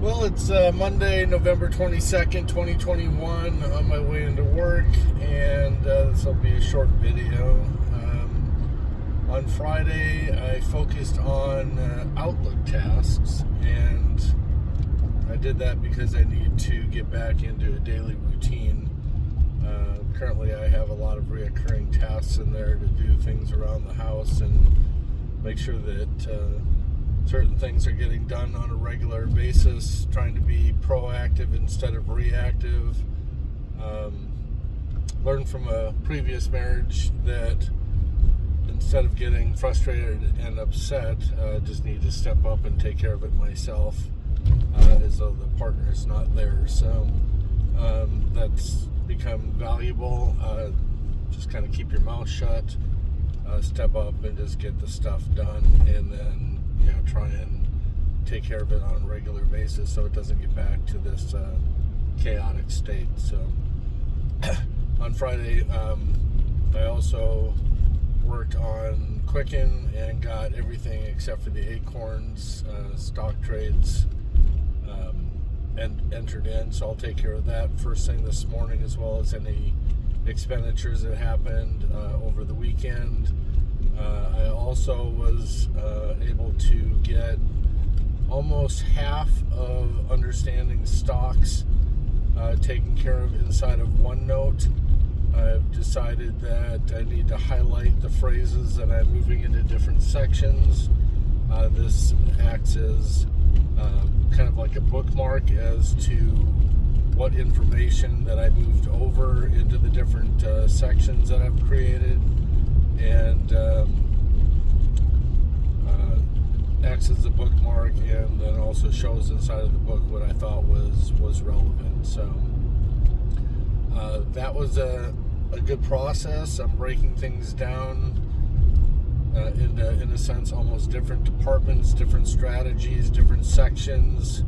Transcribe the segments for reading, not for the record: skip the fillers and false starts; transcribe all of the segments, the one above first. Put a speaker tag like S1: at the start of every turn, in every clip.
S1: Well, it's Monday, November 22nd, 2021. I'm on my way into work, and this will be a short video. On Friday, I focused on Outlook tasks, and I did that because I need to get back into a daily routine. Currently, I have a lot of reoccurring tasks in there to do things around the house and make sure that certain things are getting done on a regular basis, trying to be proactive instead of reactive. Learned from a previous marriage that instead of getting frustrated and upset, just need to step up and take care of it myself, as though the partner's not there. So that's become valuable. Just kind of keep your mouth shut, step up and just get the stuff done, and then try and take care of it on a regular basis so it doesn't get back to this chaotic state. So on Friday, I also worked on Quicken and got everything except for the Acorns stock trades and entered in. So I'll take care of that first thing this morning, as well as any expenditures that happened over the weekend. I also was able to get almost half of understanding stocks taken care of inside of OneNote. I've decided that I need to highlight the phrases that I'm moving into different sections. This acts as kind of like a bookmark as to what information that I moved over into the different sections that I've created, and acts as a bookmark, and then also shows inside of the book what I thought was relevant. So that was a good process. I'm breaking things down into, in a sense, almost different departments, different strategies, different sections,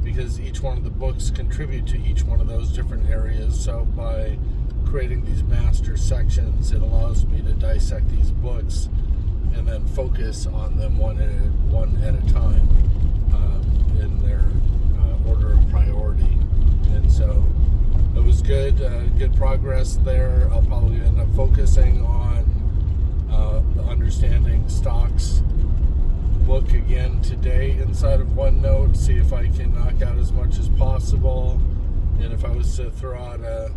S1: because each one of the books contribute to each one of those different areas. So by creating these master sections, it allows me to dissect these books and then focus on them one at a time in their order of priority. And so it was good progress there. I'll probably end up focusing on the Understanding Stocks book again today inside of OneNote, see if I can knock out as much as possible. And if I was to throw out a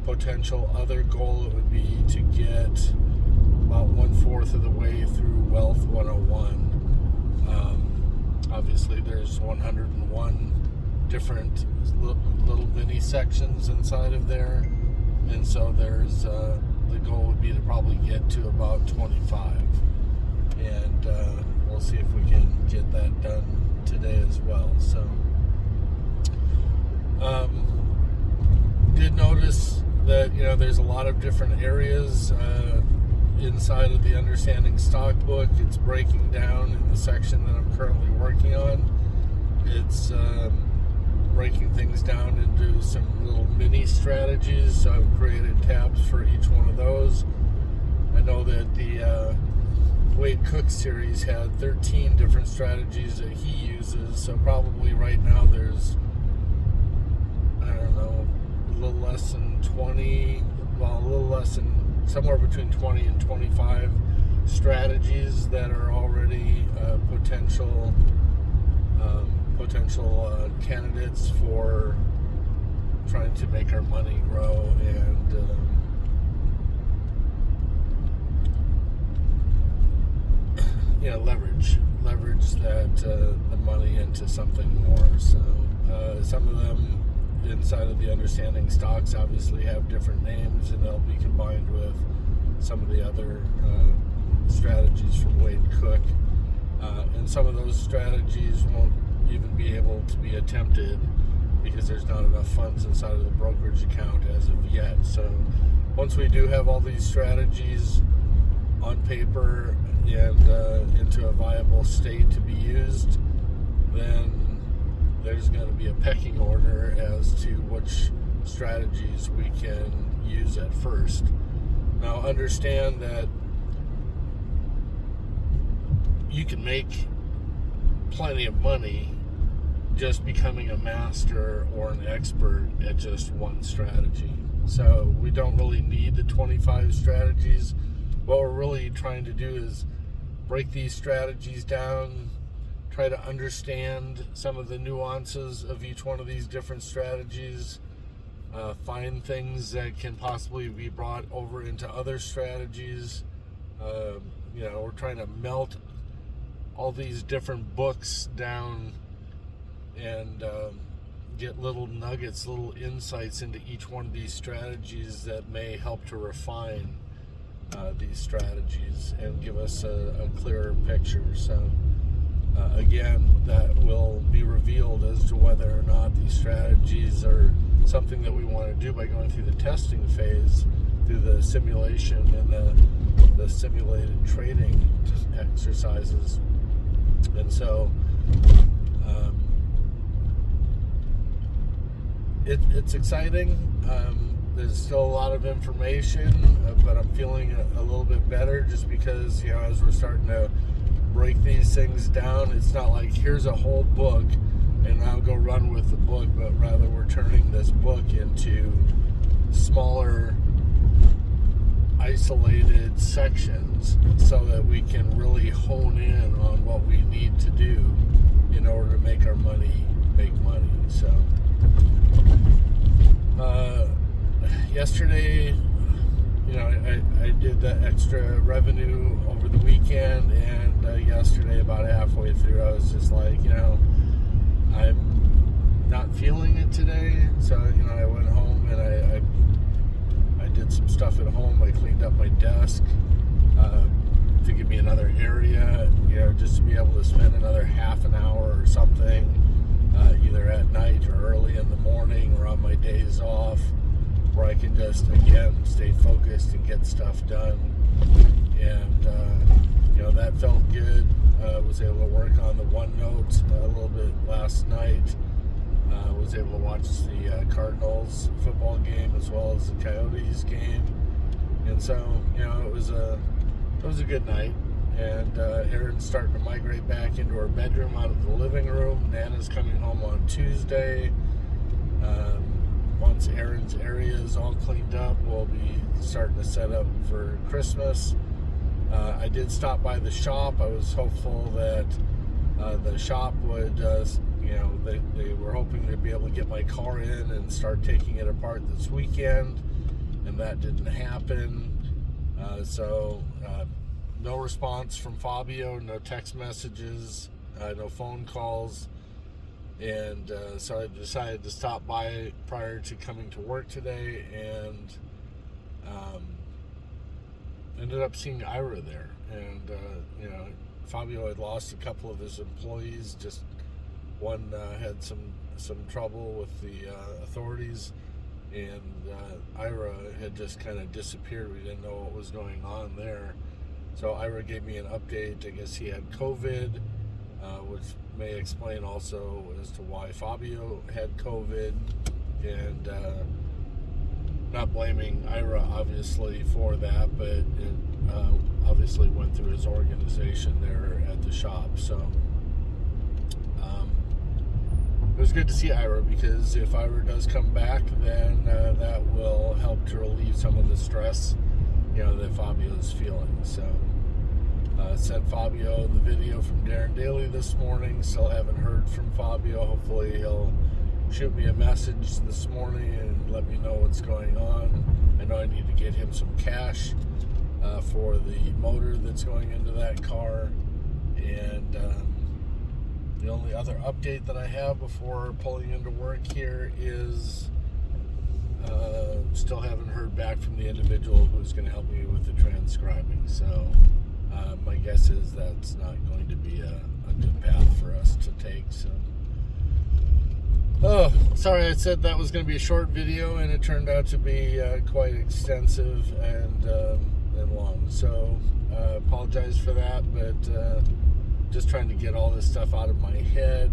S1: potential other goal, it would be to get about 1/4 of the way through Wealth 101. Obviously there's 101 different little mini sections inside of there, and so there's the goal would be to probably get to about 25, and we'll see if we can get that done today as well. So did notice that there's a lot of different areas inside of the Understanding Stock book. It's breaking down in the section that I'm currently working on. It's breaking things down into some little mini strategies, so I've created tabs for each one of those. I know that the Wade Cook series had 13 different strategies that he uses, so probably right now there's, I don't know, a little less than 20, well, a little less than, somewhere between 20 and 25 strategies that are already potential candidates for trying to make our money grow and leverage that the money into something more. So some of them inside of the Understanding Stocks obviously have different names, and they'll be combined with some of the other strategies from Wade Cook, and some of those strategies won't even be able to be attempted because there's not enough funds inside of the brokerage account as of yet. So once we do have all these strategies on paper and into a viable state to be used, then there's going to be a pecking order as to which strategies we can use at first. Now understand that you can make plenty of money just becoming a master or an expert at just one strategy. So we don't really need the 25 strategies. What we're really trying to do is break these strategies down, try to understand some of the nuances of each one of these different strategies, find things that can possibly be brought over into other strategies. We're trying to melt all these different books down and get little nuggets, little insights into each one of these strategies that may help to refine these strategies and give us a clearer picture. So again, that will be revealed as to whether or not these strategies are something that we want to do by going through the testing phase, through the simulation and the simulated trading exercises. And so it's exciting. There's still a lot of information, but I'm feeling a little bit better just because, as we're starting to break these things down, it's not like here's a whole book and I'll go run with the book, but rather we're turning this book into smaller, isolated sections so that we can really hone in on what we need to do in order to make our money make money. So yesterday, I did the extra revenue over the weekend, and yesterday about halfway through I was just like, I'm not feeling it today. So I went home and I did some stuff at home. I cleaned up my desk to give me another area, just to be able to spend another half an hour or something, either at night or early in the morning or on my days off, where I can just, again, stay focused and get stuff done. And, that felt good. Was able to work on the OneNote a little bit last night. Was able to watch the Cardinals football game as well as the Coyotes game. And so, it was a good night. And Erin's starting to migrate back into her bedroom out of the living room. Nana's coming home on Tuesday. Once Erin's area is all cleaned up, we'll be starting to set up for Christmas. I did stop by the shop. I was hopeful that the shop would, they were hoping to be able to get my car in and start taking it apart this weekend, and that didn't happen. So no response from Fabio, no text messages, no phone calls. And so I decided to stop by prior to coming to work today, and ended up seeing Ira there. And Fabio had lost a couple of his employees. Just one had some trouble with the authorities, and Ira had just kind of disappeared. We didn't know what was going on there. So Ira gave me an update. I guess he had COVID, which may explain also as to why Fabio had COVID, and not blaming Ira obviously for that, but it obviously went through his organization there at the shop. So it was good to see Ira, because if Ira does come back, then that will help to relieve some of the stress that Fabio is feeling. So sent Fabio the video from Darren Daly this morning. Still haven't heard from Fabio. Hopefully he'll shoot me a message this morning and let me know what's going on. I know I need to get him some cash for the motor that's going into that car. And the only other update that I have before pulling into work here is still haven't heard back from the individual who's going to help me with the transcribing. So my guess is that's not going to be a good path for us to take. So, sorry, I said that was going to be a short video, and it turned out to be quite extensive and long. So apologize for that, but just trying to get all this stuff out of my head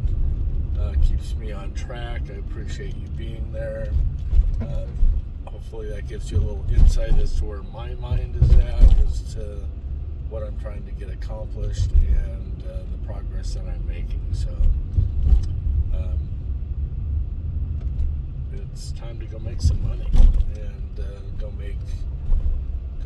S1: keeps me on track. I appreciate you being there. Hopefully that gives you a little insight as to where my mind is at, as to what I'm trying to get accomplished, and the progress that I'm making. So go make some money and go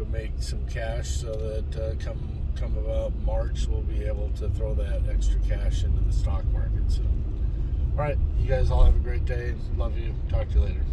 S1: make some cash, so that come about March, we'll be able to throw that extra cash into the stock market. So, all right, you guys all have a great day. Love you. Talk to you later.